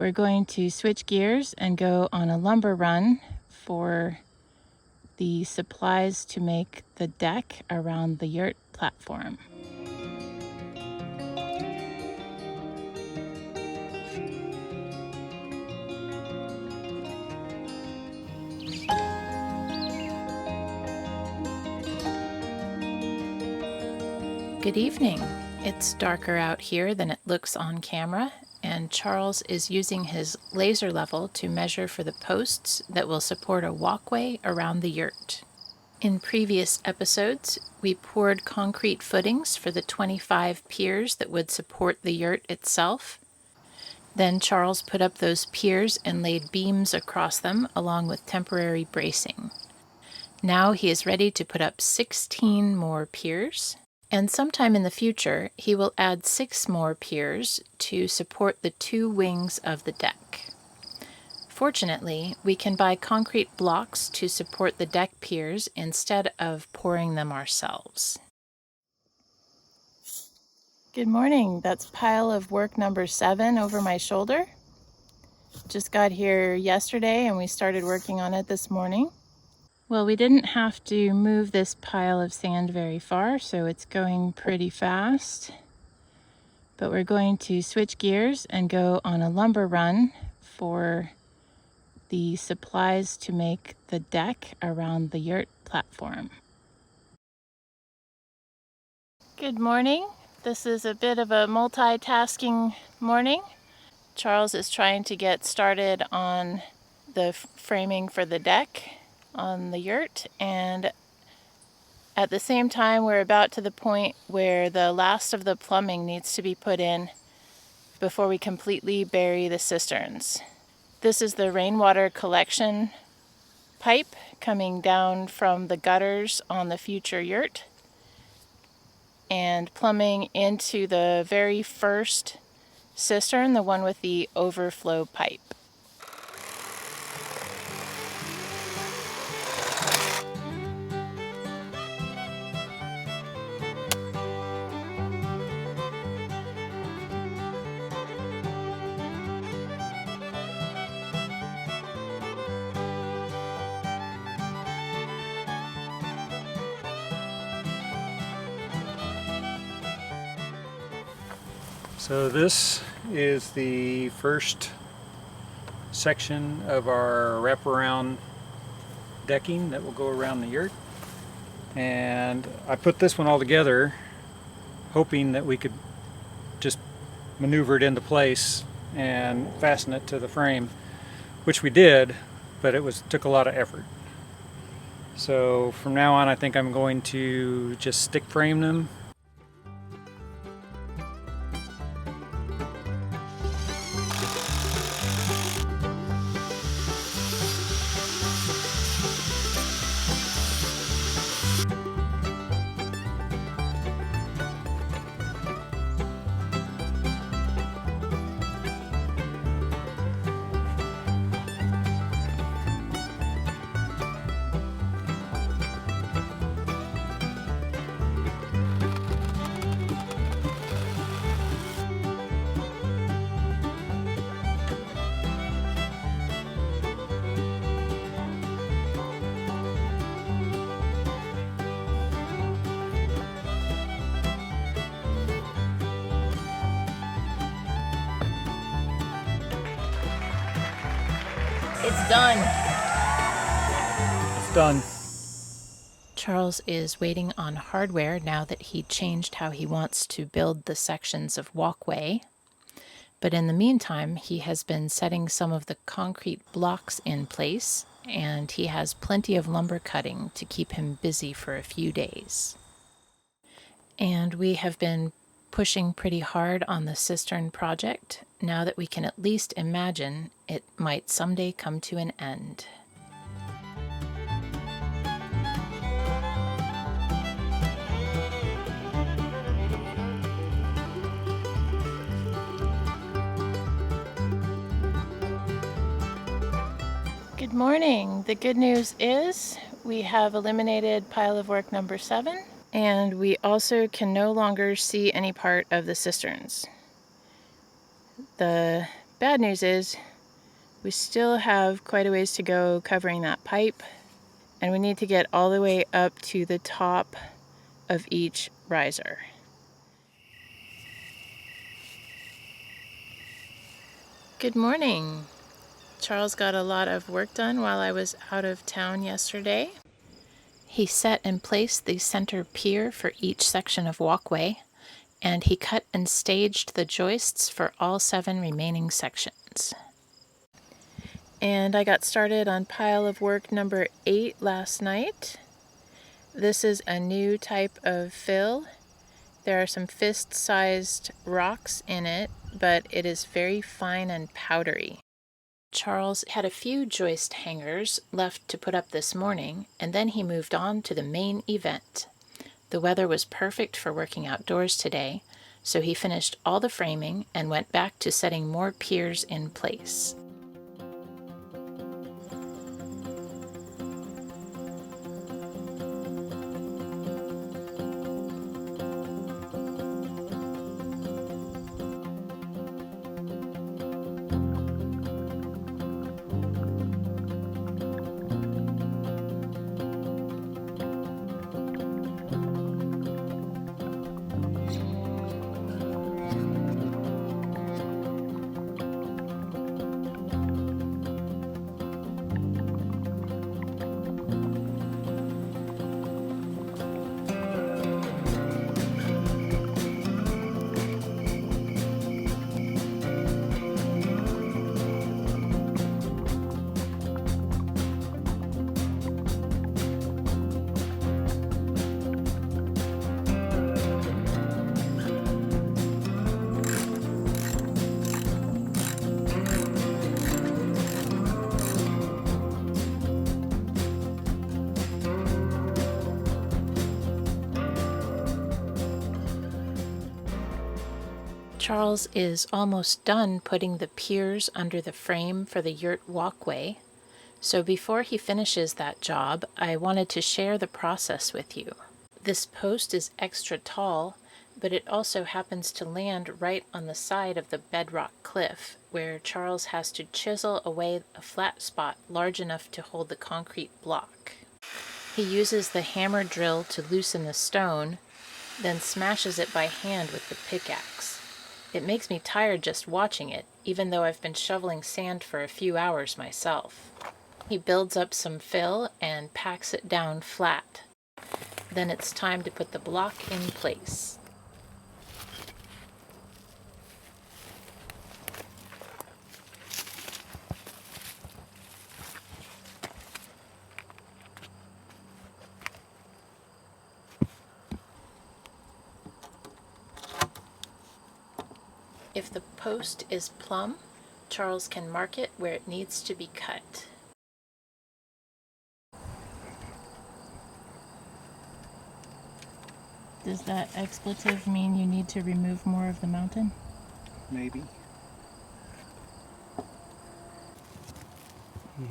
We're going to switch gears and go on a lumber run for the supplies to make the deck around the yurt platform. Good evening. It's darker out here than it looks on camera, and Charles is using his laser level to measure for the posts that will support a walkway around the yurt. In previous episodes, we poured concrete footings for the 25 piers that would support the yurt itself. Then Charles put up those piers and laid beams across them along with temporary bracing. Now he is ready to put up 16 more piers. And sometime in the future, he will add 6 more piers to support the 2 wings of the deck. Fortunately, we can buy concrete blocks to support the deck piers instead of pouring them ourselves. Good morning. That's pile of work number 7 over my shoulder. Just got here yesterday and we started working on it this morning. Well, we didn't have to move this pile of sand very far, so it's going pretty fast. But we're going to switch gears and go on a lumber run for the supplies to make the deck around the yurt platform. Good morning. This is a bit of a multitasking morning. Charles is trying to get started on the framing for the deck on the yurt, and at the same time we're about to the point where the last of the plumbing needs to be put in before we completely bury the cisterns. This is the rainwater collection pipe coming down from the gutters on the future yurt and plumbing into the very first cistern, the one with the overflow pipe. So this is the first section of our wraparound decking that will go around the yurt, and I put this one all together hoping that we could just maneuver it into place and fasten it to the frame, which we did, but it took a lot of effort. So from now on I think I'm going to just stick frame them. It's done. It's done. Charles is waiting on hardware now that he changed how he wants to build the sections of walkway. But in the meantime, he has been setting some of the concrete blocks in place, and he has plenty of lumber cutting to keep him busy for a few days. And we have been pushing pretty hard on the cistern project now that we can at least imagine it might someday come to an end. Good morning. The good news is we have eliminated pile of work number 7, and we also can no longer see any part of the cisterns. The Bad news is we still have quite a ways to go covering that pipe, and we need to get all the way up to the top of each riser. Good morning. Charles got a lot of work done while I was out of town yesterday. He set and placed the center pier for each section of walkway, and he cut and staged the joists for all 7 remaining sections. And I got started on pile of work number 8 last night. This is a new type of fill. There are some fist-sized rocks in it, but it is very fine and powdery. Charles had a few joist hangers left to put up this morning, and then he moved on to the main event. The weather was perfect for working outdoors today, so he finished all the framing and went back to setting more piers in place. Charles is almost done putting the piers under the frame for the Yurt walkway, so before he finishes that job, I wanted to share the process with you. This post is extra tall, but it also happens to land right on the side of the bedrock cliff, where Charles has to chisel away a flat spot large enough to hold the concrete block. He uses the hammer drill to loosen the stone, then smashes it by hand with the pickaxe. It makes me tired just watching it, even though I've been shoveling sand for a few hours myself. He builds up some fill and packs it down flat. Then it's time to put the block in place. If the post is plumb, Charles can mark it where it needs to be cut. Does that expletive mean you need to remove more of the mountain? Maybe. Yeah.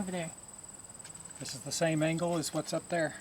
over there? This is the same angle as what's up there.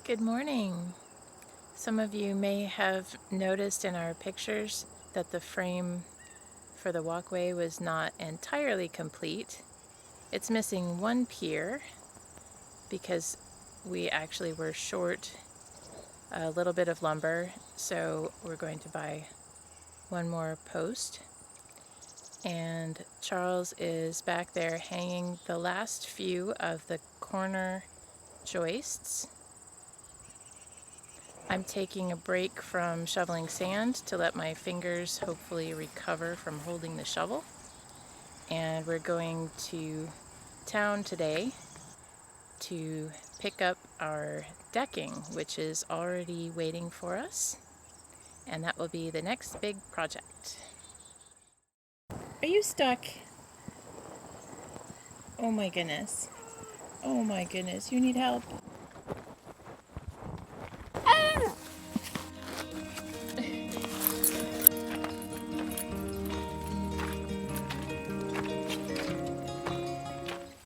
Good morning. Some of you may have noticed in our pictures that the frame for the walkway was not entirely complete. It's missing one pier because we actually were short a little bit of lumber, so we're going to buy one more post. And Charles is back there hanging the last few of the corner joists. I'm taking a break from shoveling sand to let my fingers hopefully recover from holding the shovel. And we're going to town today to pick up our decking, which is already waiting for us. And that will be the next big project. Are you stuck? Oh my goodness. Oh my goodness, you need help.